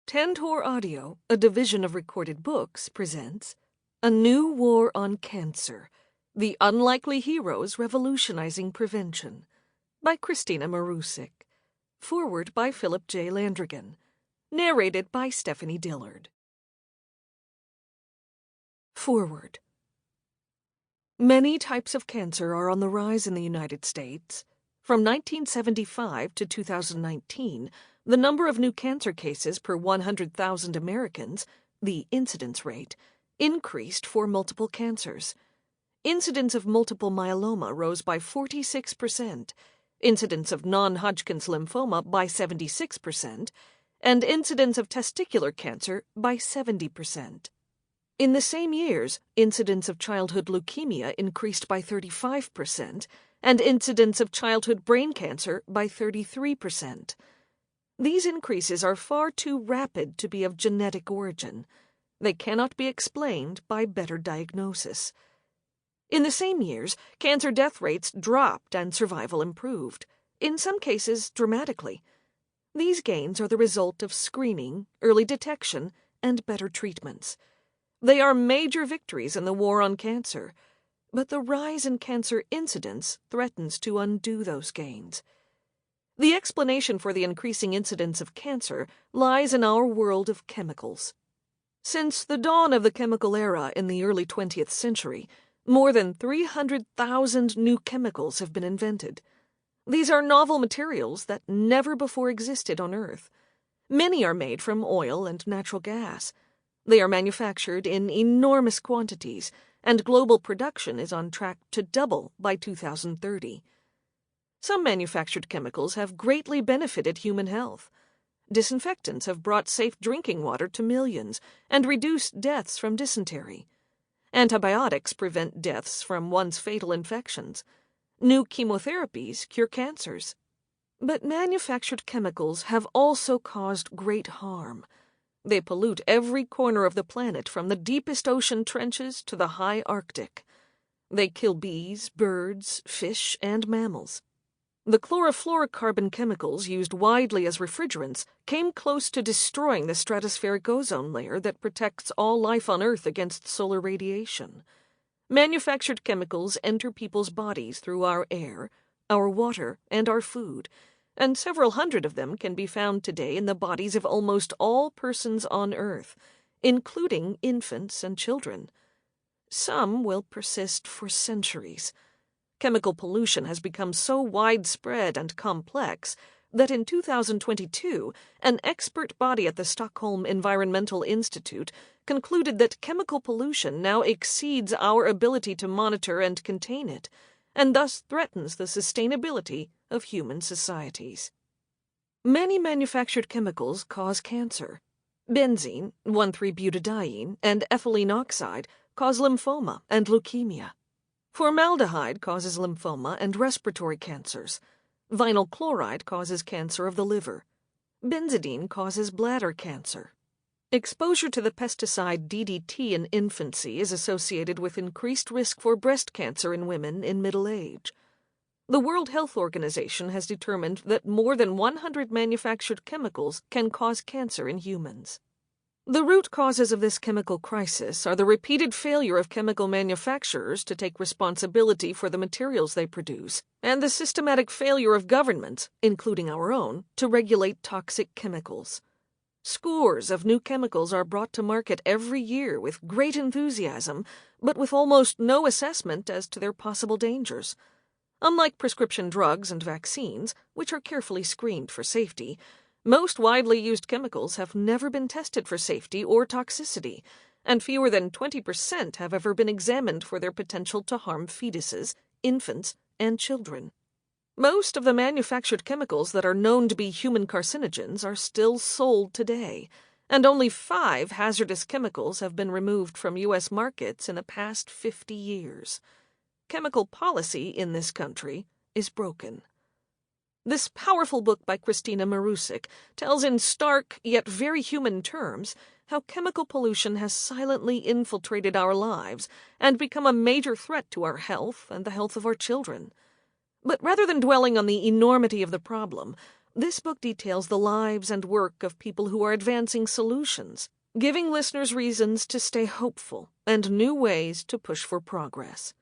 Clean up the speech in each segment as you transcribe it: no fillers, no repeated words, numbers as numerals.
Tantor Audio, a division of Recorded Books, presents A New War on Cancer, The Unlikely Heroes Revolutionizing Prevention, by Kristina Marusic. Foreword by Philip J. Landrigan. Narrated by Stephanie Dillard. Foreword. Many types of cancer are on the rise in the United States. From 1975 to 2019, the number of new cancer cases per 100,000 Americans, the incidence rate, increased for multiple cancers. Incidence of multiple myeloma rose by 46%, incidence of non-Hodgkin's lymphoma by 76%, and incidence of testicular cancer by 70%. In the same years, incidence of childhood leukemia increased by 35%, and incidence of childhood brain cancer by 33%. These increases are far too rapid to be of genetic origin. They cannot be explained by better diagnosis. In the same years, cancer death rates dropped and survival improved, in some cases dramatically. These gains are the result of screening, early detection, and better treatments. They are major victories in the war on cancer, but the rise in cancer incidence threatens to undo those gains. The explanation for the increasing incidence of cancer lies in our world of chemicals. Since the dawn of the chemical era in the early 20th century, more than 300,000 new chemicals have been invented. These are novel materials that never before existed on Earth. Many are made from oil and natural gas. They are manufactured in enormous quantities, and global production is on track to double by 2030. Some manufactured chemicals have greatly benefited human health. Disinfectants have brought safe drinking water to millions and reduced deaths from dysentery. Antibiotics prevent deaths from once fatal infections. New chemotherapies cure cancers. But manufactured chemicals have also caused great harm. They pollute every corner of the planet from the deepest ocean trenches to the high Arctic. They kill bees, birds, fish, and mammals. The chlorofluorocarbon chemicals used widely as refrigerants came close to destroying the stratospheric ozone layer that protects all life on Earth against solar radiation. Manufactured chemicals enter people's bodies through our air, our water, and our food, and several hundred of them can be found today in the bodies of almost all persons on Earth, including infants and children. Some will persist for centuries. Chemical pollution has become so widespread and complex that in 2022, an expert body at the Stockholm Environmental Institute concluded that chemical pollution now exceeds our ability to monitor and contain it, and thus threatens the sustainability of human societies. Many manufactured chemicals cause cancer. Benzene, 1,3-butadiene, and ethylene oxide cause lymphoma and leukemia. Formaldehyde causes lymphoma and respiratory cancers. Vinyl chloride causes cancer of the liver. Benzidine causes bladder cancer. Exposure to the pesticide DDT in infancy is associated with increased risk for breast cancer in women in middle age. The World Health Organization has determined that more than 100 manufactured chemicals can cause cancer in humans. The root causes of this chemical crisis are the repeated failure of chemical manufacturers to take responsibility for the materials they produce, and the systematic failure of governments, including our own, to regulate toxic chemicals. Scores of new chemicals are brought to market every year with great enthusiasm, but with almost no assessment as to their possible dangers. Unlike prescription drugs and vaccines, which are carefully screened for safety, most widely used chemicals have never been tested for safety or toxicity, and fewer than 20% have ever been examined for their potential to harm fetuses, infants, and children. Most of the manufactured chemicals that are known to be human carcinogens are still sold today, and only 5 hazardous chemicals have been removed from U.S. markets in the past 50 years. Chemical policy in this country is broken. This powerful book by Kristina Marusic tells in stark yet very human terms how chemical pollution has silently infiltrated our lives and become a major threat to our health and the health of our children. But rather than dwelling on the enormity of the problem, this book details the lives and work of people who are advancing solutions, giving listeners reasons to stay hopeful and new ways to push for progress.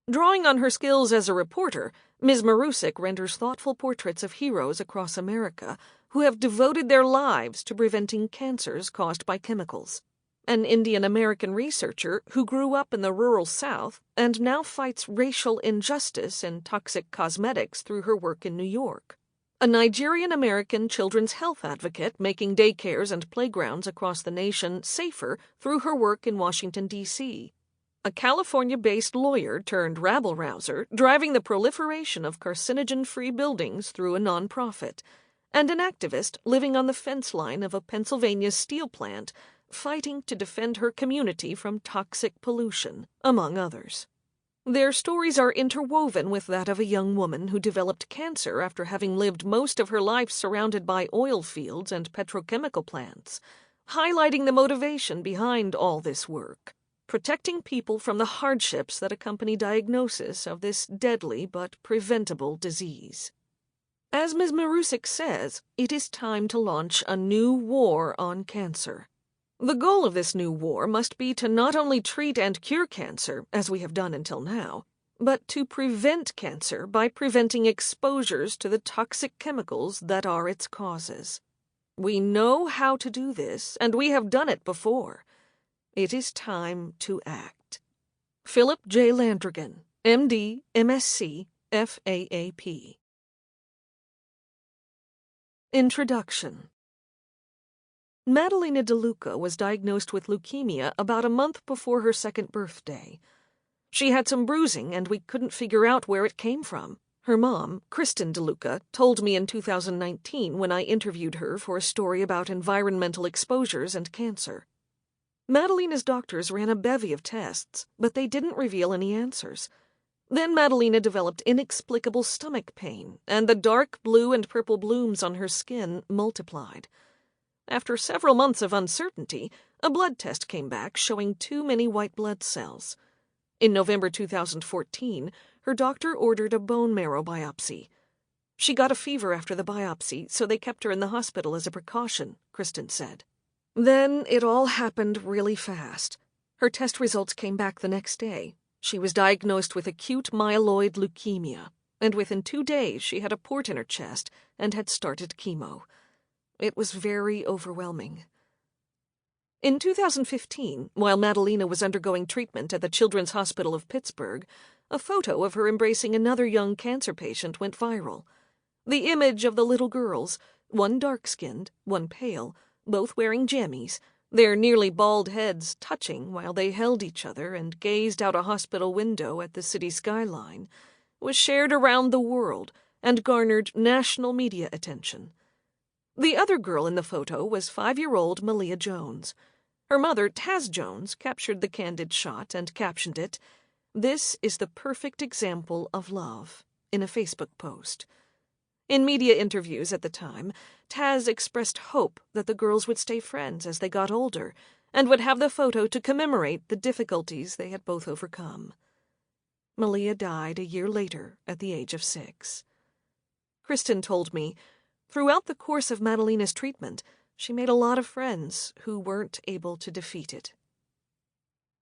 Drawing on her skills as a reporter, Ms. Marusic renders thoughtful portraits of heroes across America who have devoted their lives to preventing cancers caused by chemicals. An Indian-American researcher who grew up in the rural South and now fights racial injustice in toxic cosmetics through her work in New York. A Nigerian-American children's health advocate making daycares and playgrounds across the nation safer through her work in Washington, D.C. A California-based lawyer turned rabble-rouser driving the proliferation of carcinogen-free buildings through a nonprofit, and an activist living on the fence line of a Pennsylvania steel plant fighting to defend her community from toxic pollution, among others. Their stories are interwoven with that of a young woman who developed cancer after having lived most of her life surrounded by oil fields and petrochemical plants, highlighting the motivation behind all this work, protecting people from the hardships that accompany diagnosis of this deadly but preventable disease. As Ms. Marusic says, it is time to launch a new war on cancer. The goal of this new war must be to not only treat and cure cancer, as we have done until now, but to prevent cancer by preventing exposures to the toxic chemicals that are its causes. We know how to do this, and we have done it before. It is time to act. Philip J. Landrigan, M.D., M.Sc., F.A.A.P. Introduction. Madalena DeLuca was diagnosed with leukemia about a month before her second birthday. She had some bruising, and we couldn't figure out where it came from. Her mom, Kristina DeLuca, told me in 2019 when I interviewed her for a story about environmental exposures and cancer. Madalena's doctors ran a bevy of tests, but they didn't reveal any answers. Then Madalena developed inexplicable stomach pain, and the dark blue and purple blooms on her skin multiplied. After several months of uncertainty, a blood test came back showing too many white blood cells. In November 2014, her doctor ordered a bone marrow biopsy. She got a fever after the biopsy, so they kept her in the hospital as a precaution, Kristina said. Then it all happened really fast. Her test results came back the next day. She was diagnosed with acute myeloid leukemia, and within 2 days she had a port in her chest and had started chemo. It was very overwhelming. In 2015, while Madalena was undergoing treatment at the Children's Hospital of Pittsburgh, a photo of her embracing another young cancer patient went viral. The image of the little girls, one dark-skinned, one pale, both wearing jammies, their nearly bald heads touching while they held each other and gazed out a hospital window at the city skyline, was shared around the world and garnered national media attention. The other girl in the photo was 5-year-old Malia Jones. Her mother, Taz Jones, captured the candid shot and captioned it, "This is the perfect example of love," in a Facebook post. In media interviews at the time, Taz expressed hope that the girls would stay friends as they got older and would have the photo to commemorate the difficulties they had both overcome. Malia died a year later at the age of 6. Kristina told me, throughout the course of Madalena's treatment, she made a lot of friends who weren't able to defeat it.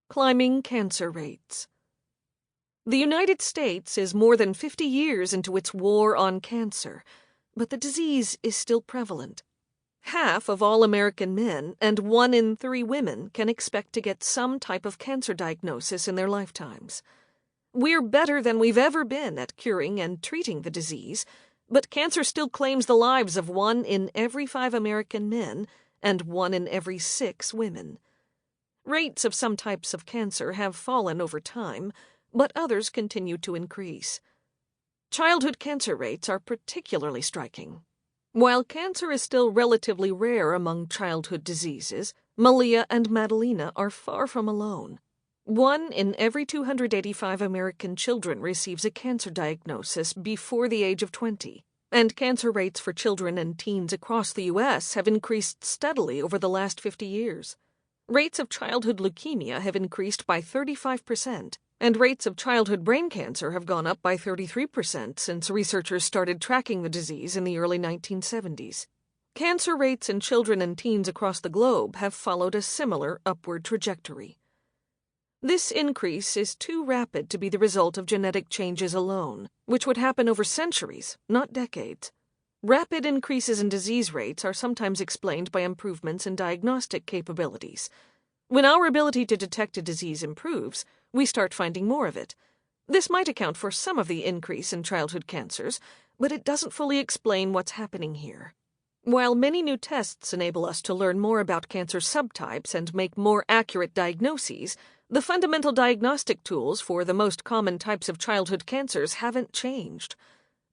Climbing cancer rates. The United States is more than 50 years into its war on cancer, but the disease is still prevalent. Half of all American men and 1 in 3 women can expect to get some type of cancer diagnosis in their lifetimes. We're better than we've ever been at curing and treating the disease, but cancer still claims the lives of 1 in every 5 American men and 1 in every 6 women. Rates of some types of cancer have fallen over time, but others continue to increase. Childhood cancer rates are particularly striking. While cancer is still relatively rare among childhood diseases, Malia and Madalena are far from alone. 1 in every 285 American children receives a cancer diagnosis before the age of 20, and cancer rates for children and teens across the U.S. have increased steadily over the last 50 years. Rates of childhood leukemia have increased by 35%, And rates of childhood brain cancer have gone up by 33% since researchers started tracking the disease in the early 1970s. Cancer rates in children and teens across the globe have followed a similar upward trajectory. This increase is too rapid to be the result of genetic changes alone, which would happen over centuries, not decades. Rapid increases in disease rates are sometimes explained by improvements in diagnostic capabilities. When our ability to detect a disease improves, we start finding more of it. This might account for some of the increase in childhood cancers, but it doesn't fully explain what's happening here. While many new tests enable us to learn more about cancer subtypes and make more accurate diagnoses, the fundamental diagnostic tools for the most common types of childhood cancers haven't changed.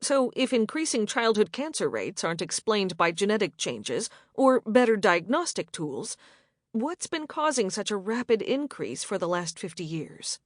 So, if increasing childhood cancer rates aren't explained by genetic changes or better diagnostic tools, what's been causing such a rapid increase for the last 50 years?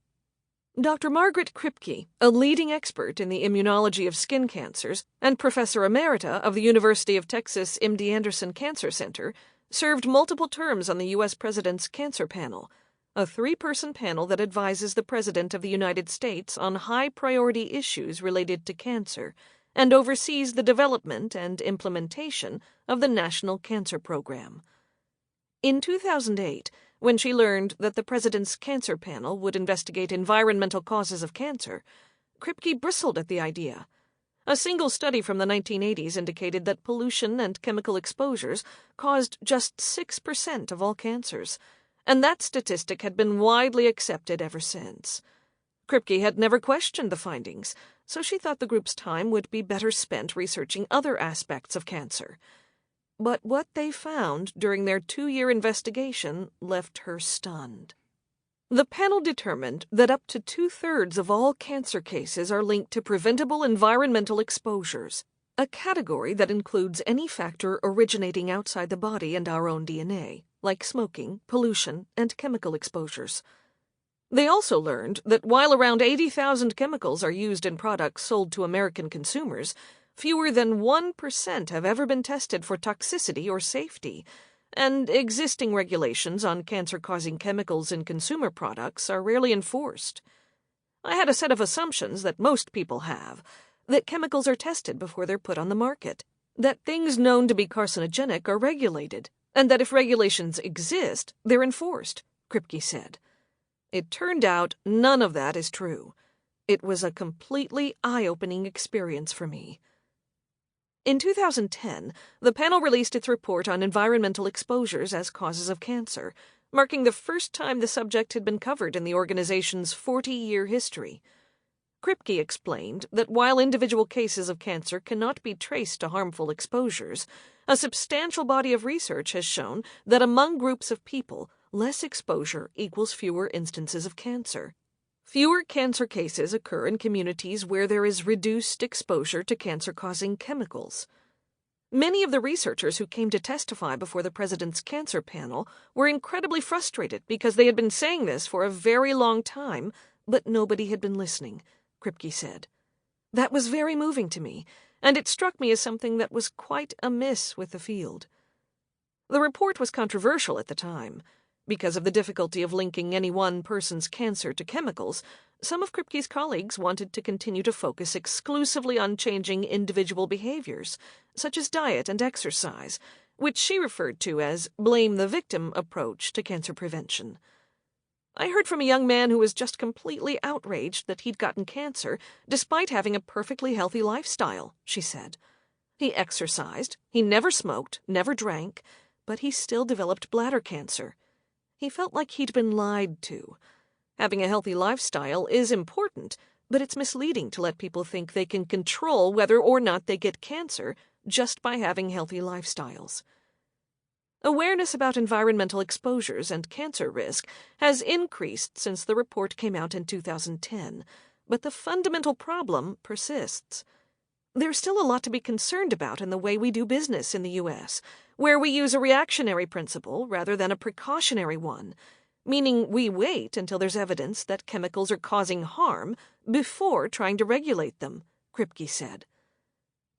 Dr. Margaret Kripke, a leading expert in the immunology of skin cancers and Professor Emerita of the University of Texas MD Anderson Cancer Center, served multiple terms on the U.S. President's Cancer Panel, a 3-person panel that advises the President of the United States on high-priority issues related to cancer and oversees the development and implementation of the National Cancer Program. In 2008, when she learned that the President's Cancer Panel would investigate environmental causes of cancer, Kripke bristled at the idea. A single study from the 1980s indicated that pollution and chemical exposures caused just 6% of all cancers, and that statistic had been widely accepted ever since. Kripke had never questioned the findings, so she thought the group's time would be better spent researching other aspects of cancer. But what they found during their 2-year investigation left her stunned. The panel determined that up to 2/3 of all cancer cases are linked to preventable environmental exposures, a category that includes any factor originating outside the body and our own DNA, like smoking, pollution, and chemical exposures. They also learned that while around 80,000 chemicals are used in products sold to American consumers, fewer than 1% have ever been tested for toxicity or safety, and existing regulations on cancer-causing chemicals in consumer products are rarely enforced. I had a set of assumptions that most people have, that chemicals are tested before they're put on the market, that things known to be carcinogenic are regulated, and that if regulations exist, they're enforced, Kripke said. It turned out none of that is true. It was a completely eye-opening experience for me. In 2010, the panel released its report on environmental exposures as causes of cancer, marking the first time the subject had been covered in the organization's 40-year history. Kripke explained that while individual cases of cancer cannot be traced to harmful exposures, a substantial body of research has shown that among groups of people, less exposure equals fewer instances of cancer. Fewer cancer cases occur in communities where there is reduced exposure to cancer-causing chemicals. Many of the researchers who came to testify before the President's Cancer Panel were incredibly frustrated because they had been saying this for a very long time, but nobody had been listening, Kripke said. That was very moving to me, and it struck me as something that was quite amiss with the field. The report was controversial at the time. Because of the difficulty of linking any one person's cancer to chemicals, some of Kripke's colleagues wanted to continue to focus exclusively on changing individual behaviors, such as diet and exercise, which she referred to as blame-the-victim approach to cancer prevention. I heard from a young man who was just completely outraged that he'd gotten cancer despite having a perfectly healthy lifestyle, she said. He exercised, he never smoked, never drank, but he still developed bladder cancer. He felt like he'd been lied to. Having a healthy lifestyle is important, but it's misleading to let people think they can control whether or not they get cancer just by having healthy lifestyles. Awareness about environmental exposures and cancer risk has increased since the report came out in 2010, but the fundamental problem persists. There's still a lot to be concerned about in the way we do business in the U.S., where we use a reactionary principle rather than a precautionary one, meaning we wait until there's evidence that chemicals are causing harm before trying to regulate them, Kripke said.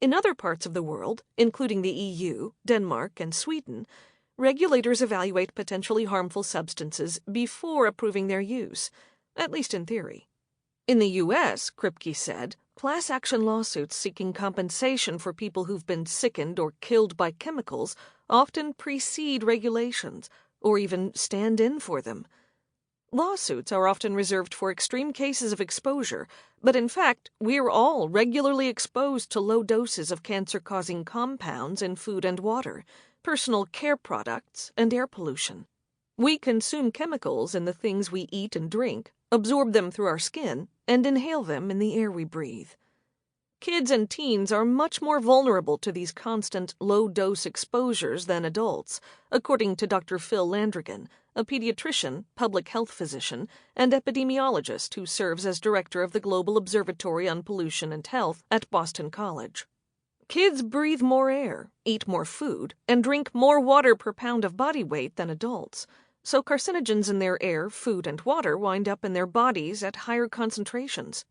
In other parts of the world, including the EU, Denmark, and Sweden, regulators evaluate potentially harmful substances before approving their use, at least in theory. In the U.S., Kripke said, class action lawsuits seeking compensation for people who've been sickened or killed by chemicals often precede regulations, or even stand in for them. Lawsuits are often reserved for extreme cases of exposure, but in fact, we're all regularly exposed to low doses of cancer-causing compounds in food and water, personal care products, and air pollution. We consume chemicals in the things we eat and drink, absorb them through our skin, and inhale them in the air we breathe. Kids and teens are much more vulnerable to these constant low-dose exposures than adults, according to Dr. Phil Landrigan, a pediatrician, public health physician, and epidemiologist who serves as director of the Global Observatory on Pollution and Health at Boston College. Kids breathe more air, eat more food, and drink more water per pound of body weight than adults, so carcinogens in their air, food, and water wind up in their bodies at higher concentrations.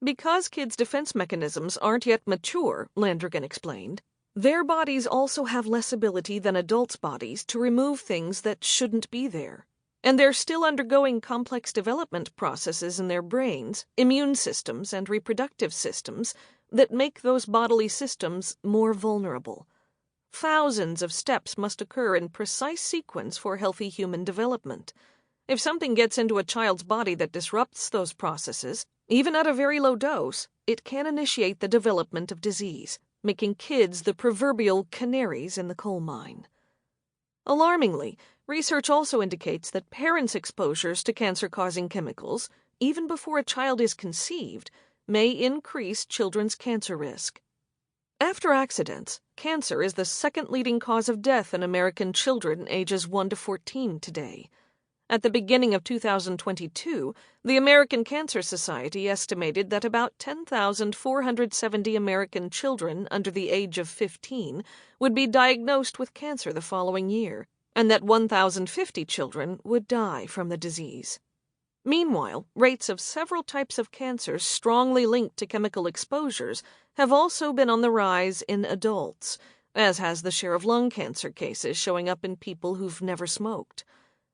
Because kids' defense mechanisms aren't yet mature, Landrigan explained, their bodies also have less ability than adults' bodies to remove things that shouldn't be there. And they're still undergoing complex development processes in their brains, immune systems, and reproductive systems that make those bodily systems more vulnerable. Thousands of steps must occur in precise sequence for healthy human development. If something gets into a child's body that disrupts those processes, even at a very low dose, it can initiate the development of disease, making kids the proverbial canaries in the coal mine. Alarmingly, research also indicates that parents' exposures to cancer-causing chemicals, even before a child is conceived, may increase children's cancer risk. After accidents, cancer is the second leading cause of death in American children ages 1 to 14 today. At the beginning of 2022, the American Cancer Society estimated that about 10,470 American children under the age of 15 would be diagnosed with cancer the following year, and that 1,050 children would die from the disease. Meanwhile, rates of several types of cancers strongly linked to chemical exposures have also been on the rise in adults, as has the share of lung cancer cases showing up in people who've never smoked.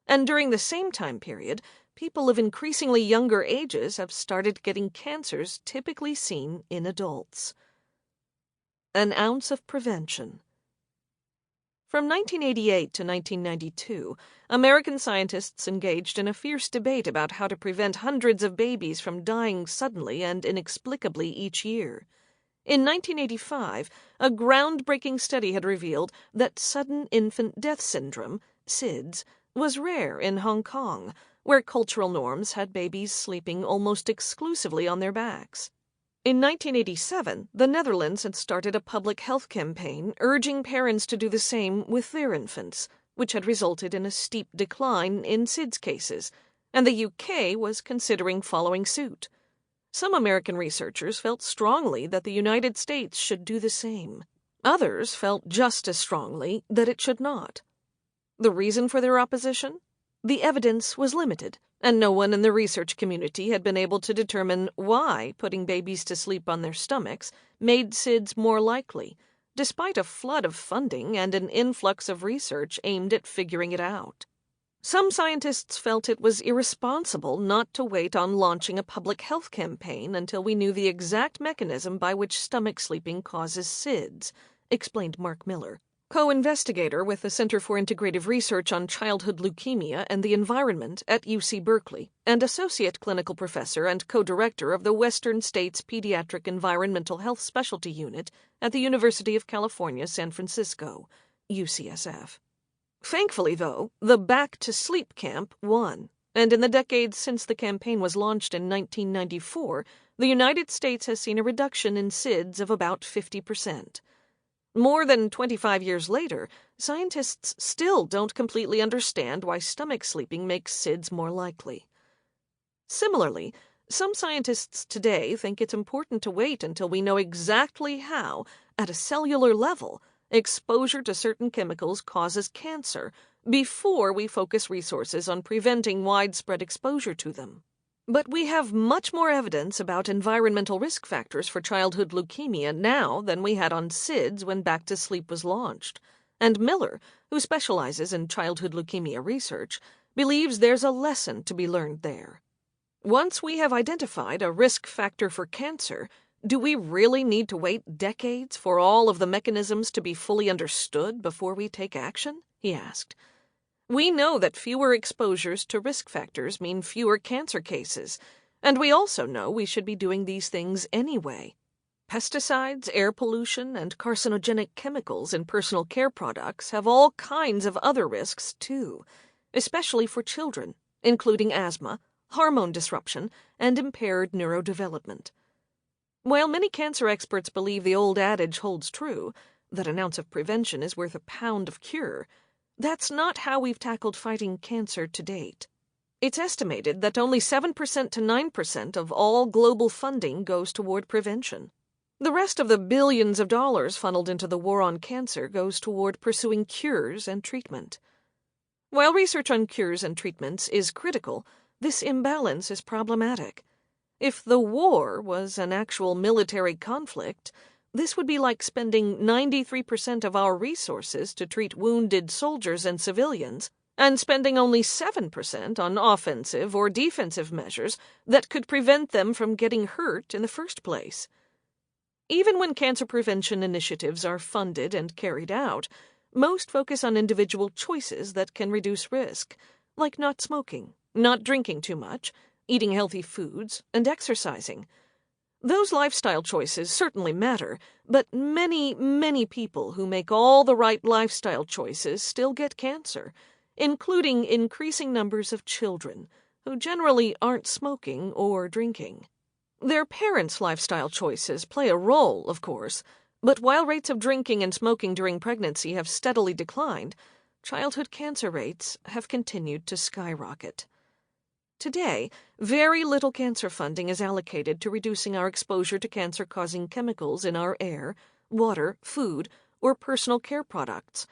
And during the same time period, people of increasingly younger ages have started getting cancers typically seen in adults. An ounce of prevention. From 1988 to 1992, American scientists engaged in a fierce debate about how to prevent hundreds of babies from dying suddenly and inexplicably each year. In 1985, a groundbreaking study had revealed that sudden infant death syndrome, SIDS, was rare in Hong Kong, where cultural norms had babies sleeping almost exclusively on their backs. In 1987, the Netherlands had started a public health campaign urging parents to do the same with their infants, which had resulted in a steep decline in SIDS cases, and the UK was considering following suit. Some American researchers felt strongly that the United States should do the same. Others felt just as strongly that it should not. The reason for their opposition? The evidence was limited, and no one in the research community had been able to determine why putting babies to sleep on their stomachs made SIDS more likely, despite a flood of funding and an influx of research aimed at figuring it out. Some scientists felt it was irresponsible not to wait on launching a public health campaign until we knew the exact mechanism by which stomach sleeping causes SIDS, explained Mark Miller, co-investigator with the Center for Integrative Research on Childhood Leukemia and the Environment at UC Berkeley, and associate clinical professor and co-director of the Western States Pediatric Environmental Health Specialty Unit at the University of California, San Francisco, UCSF. Thankfully, though, the Back to Sleep camp won, and in the decades since the campaign was launched in 1994, the United States has seen a reduction in SIDS of about 50%. More than 25 years later, scientists still don't completely understand why stomach sleeping makes SIDS more likely. Similarly, some scientists today think it's important to wait until we know exactly how, at a cellular level, exposure to certain chemicals causes cancer before we focus resources on preventing widespread exposure to them. But we have much more evidence about environmental risk factors for childhood leukemia now than we had on SIDS when Back to Sleep was launched, and Miller, who specializes in childhood leukemia research, believes there's a lesson to be learned there. Once we have identified a risk factor for cancer, do we really need to wait decades for all of the mechanisms to be fully understood before we take action? He asked. We know that fewer exposures to risk factors mean fewer cancer cases, and we also know we should be doing these things anyway. Pesticides, air pollution, and carcinogenic chemicals in personal care products have all kinds of other risks, too, especially for children, including asthma, hormone disruption, and impaired neurodevelopment. While many cancer experts believe the old adage holds true, that an ounce of prevention is worth a pound of cure, that's not how we've tackled fighting cancer to date. It's estimated that only 7% to 9% of all global funding goes toward prevention. The rest of the billions of dollars funneled into the war on cancer goes toward pursuing cures and treatment. While research on cures and treatments is critical, this imbalance is problematic. If the war was an actual military conflict, this would be like spending 93% of our resources to treat wounded soldiers and civilians, and spending only 7% on offensive or defensive measures that could prevent them from getting hurt in the first place. Even when cancer prevention initiatives are funded and carried out, most focus on individual choices that can reduce risk, like not smoking, not drinking too much, eating healthy foods, and exercising. Those lifestyle choices certainly matter, but many, many people who make all the right lifestyle choices still get cancer, including increasing numbers of children, who generally aren't smoking or drinking. Their parents' lifestyle choices play a role, of course, but while rates of drinking and smoking during pregnancy have steadily declined, childhood cancer rates have continued to skyrocket. Today, very little cancer funding is allocated to reducing our exposure to cancer-causing chemicals in our air, water, food, or personal care products,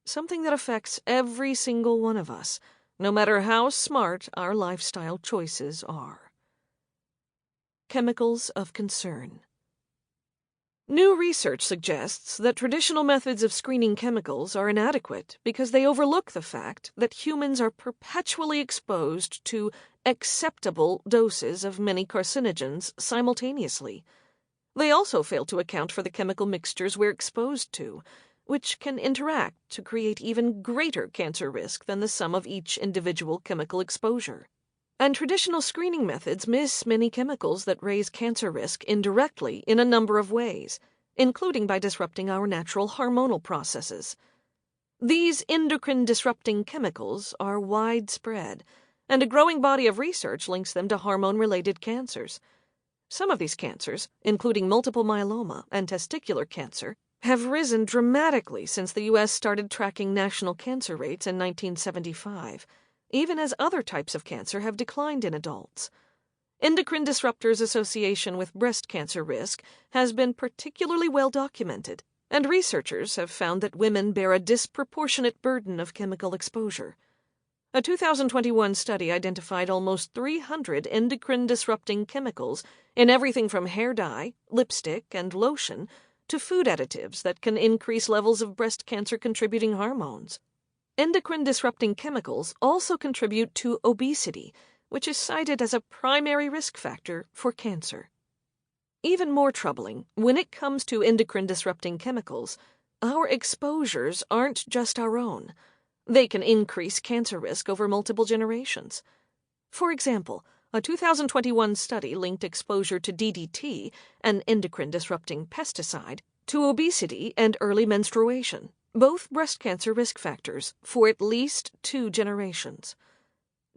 something that affects every single one of us, no matter how smart our lifestyle choices are. Chemicals of concern. New research suggests that traditional methods of screening chemicals are inadequate because they overlook the fact that humans are perpetually exposed to acceptable doses of many carcinogens simultaneously. They also fail to account for the chemical mixtures we're exposed to, which can interact to create even greater cancer risk than the sum of each individual chemical exposure. And traditional screening methods miss many chemicals that raise cancer risk indirectly in a number of ways, including by disrupting our natural hormonal processes. These endocrine-disrupting chemicals are widespread, and a growing body of research links them to hormone-related cancers. Some of these cancers, including multiple myeloma and testicular cancer, have risen dramatically since the U.S. started tracking national cancer rates in 1975. Even as other types of cancer have declined in adults. Endocrine disruptors' association with breast cancer risk has been particularly well documented, and researchers have found that women bear a disproportionate burden of chemical exposure. A 2021 study identified almost 300 endocrine-disrupting chemicals in everything from hair dye, lipstick, and lotion to food additives that can increase levels of breast cancer-contributing hormones. Endocrine-disrupting chemicals also contribute to obesity, which is cited as a primary risk factor for cancer. Even more troubling, when it comes to endocrine-disrupting chemicals, our exposures aren't just our own. They can increase cancer risk over multiple generations. For example, a 2021 study linked exposure to DDT, an endocrine-disrupting pesticide, to obesity and early menstruation, both breast cancer risk factors, for at least 2 generations.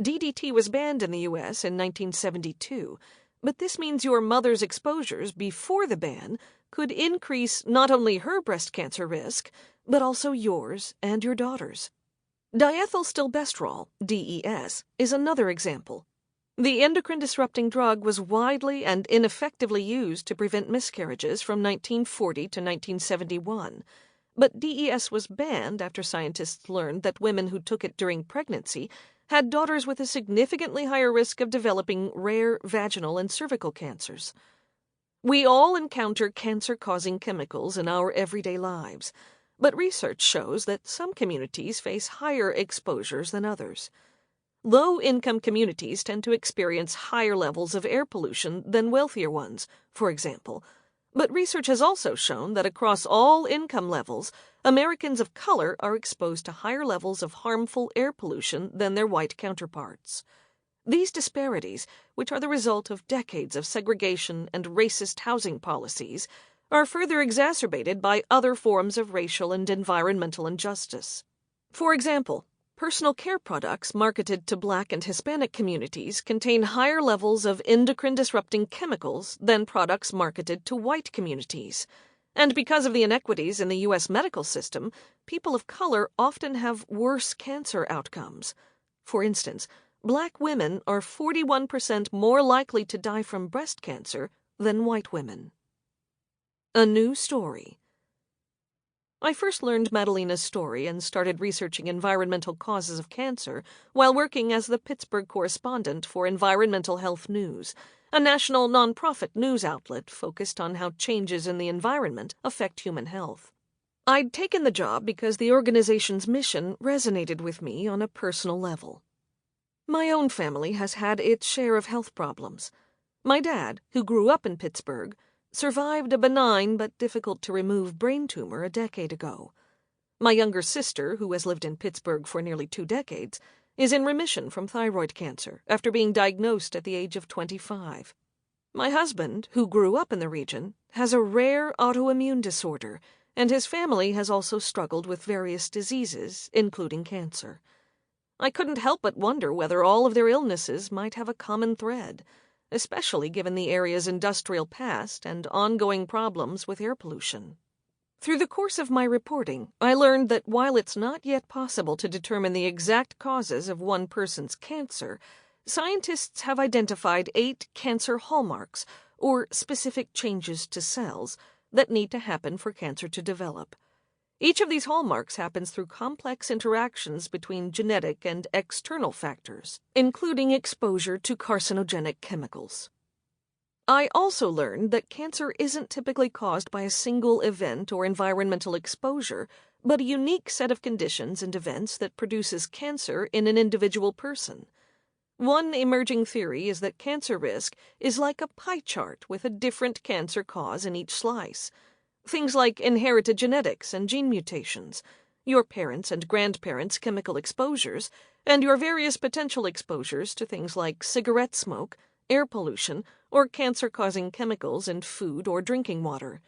DDT was banned in the U.S. in 1972, but this means your mother's exposures before the ban could increase not only her breast cancer risk, but also yours and your daughter's. Diethylstilbestrol, DES, is another example. The endocrine-disrupting drug was widely and ineffectively used to prevent miscarriages from 1940 to 1971, but DES was banned after scientists learned that women who took it during pregnancy had daughters with a significantly higher risk of developing rare vaginal and cervical cancers. We all encounter cancer-causing chemicals in our everyday lives, but research shows that some communities face higher exposures than others. Low-income communities tend to experience higher levels of air pollution than wealthier ones, for example. But research has also shown that across all income levels, Americans of color are exposed to higher levels of harmful air pollution than their white counterparts. These disparities, which are the result of decades of segregation and racist housing policies, are further exacerbated by other forms of racial and environmental injustice. For example, personal care products marketed to Black and Hispanic communities contain higher levels of endocrine-disrupting chemicals than products marketed to white communities. And because of the inequities in the U.S. medical system, people of color often have worse cancer outcomes. For instance, Black women are 41% more likely to die from breast cancer than white women. A new story. I first learned Madalena's story and started researching environmental causes of cancer while working as the Pittsburgh correspondent for Environmental Health News, a national nonprofit news outlet focused on how changes in the environment affect human health. I'd taken the job because the organization's mission resonated with me on a personal level. My own family has had its share of health problems. My dad, who grew up in Pittsburgh, survived a benign but difficult-to-remove brain tumor a decade ago. My younger sister, who has lived in Pittsburgh for nearly 2 decades, is in remission from thyroid cancer after being diagnosed at the age of 25. My husband, who grew up in the region, has a rare autoimmune disorder, and his family has also struggled with various diseases, including cancer. I couldn't help but wonder whether all of their illnesses might have a common thread, especially given the area's industrial past and ongoing problems with air pollution. Through the course of my reporting, I learned that while it's not yet possible to determine the exact causes of one person's cancer, scientists have identified 8 cancer hallmarks, or specific changes to cells, that need to happen for cancer to develop. Each of these hallmarks happens through complex interactions between genetic and external factors, including exposure to carcinogenic chemicals. I also learned that cancer isn't typically caused by a single event or environmental exposure, but a unique set of conditions and events that produces cancer in an individual person. One emerging theory is that cancer risk is like a pie chart with a different cancer cause in each slice. Things like inherited genetics and gene mutations, your parents' and grandparents' chemical exposures, and your various potential exposures to things like cigarette smoke, air pollution, or cancer-causing chemicals in food or drinking water.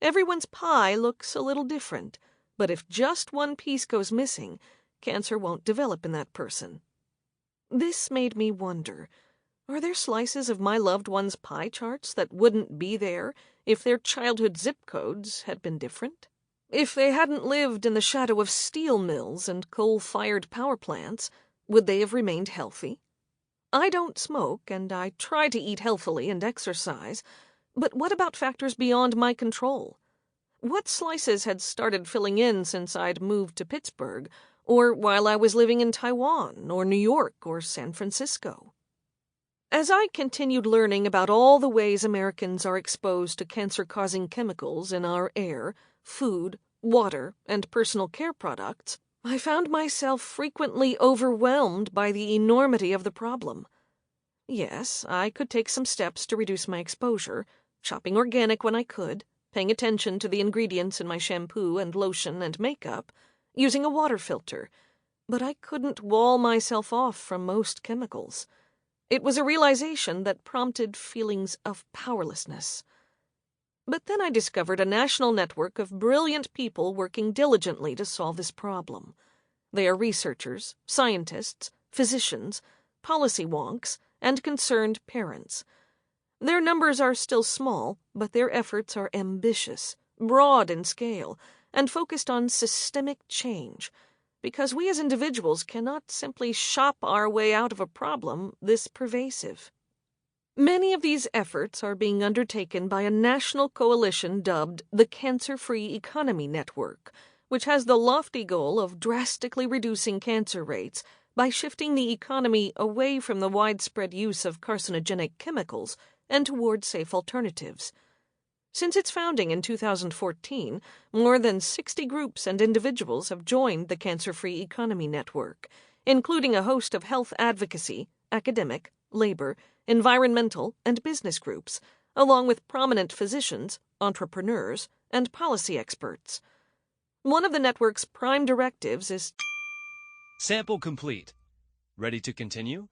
Everyone's pie looks a little different, but if just one piece goes missing, cancer won't develop in that person. This made me wonder, are there slices of my loved ones' pie charts that wouldn't be there if their childhood zip codes had been different? If they hadn't lived in the shadow of steel mills and coal-fired power plants, would they have remained healthy? I don't smoke, and I try to eat healthily and exercise, but what about factors beyond my control? What slices had started filling in since I'd moved to Pittsburgh, or while I was living in Taiwan, or New York, or San Francisco? As I continued learning about all the ways Americans are exposed to cancer-causing chemicals in our air, food, water, and personal care products, I found myself frequently overwhelmed by the enormity of the problem. Yes, I could take some steps to reduce my exposure, shopping organic when I could, paying attention to the ingredients in my shampoo and lotion and makeup, using a water filter, but I couldn't wall myself off from most chemicals. It was a realization that prompted feelings of powerlessness. But then I discovered a national network of brilliant people working diligently to solve this problem. They are researchers, scientists, physicians, policy wonks, and concerned parents. Their numbers are still small, but their efforts are ambitious, broad in scale, and focused on systemic change, because we as individuals cannot simply shop our way out of a problem this pervasive. Many of these efforts are being undertaken by a national coalition dubbed the Cancer-Free Economy Network, which has the lofty goal of drastically reducing cancer rates by shifting the economy away from the widespread use of carcinogenic chemicals and toward safe alternatives. Since its founding in 2014, more than 60 groups and individuals have joined the Cancer-Free Economy Network, including a host of health advocacy, academic, labor, environmental, and business groups, along with prominent physicians, entrepreneurs, and policy experts. One of the network's prime directives is Sample complete. Ready to continue?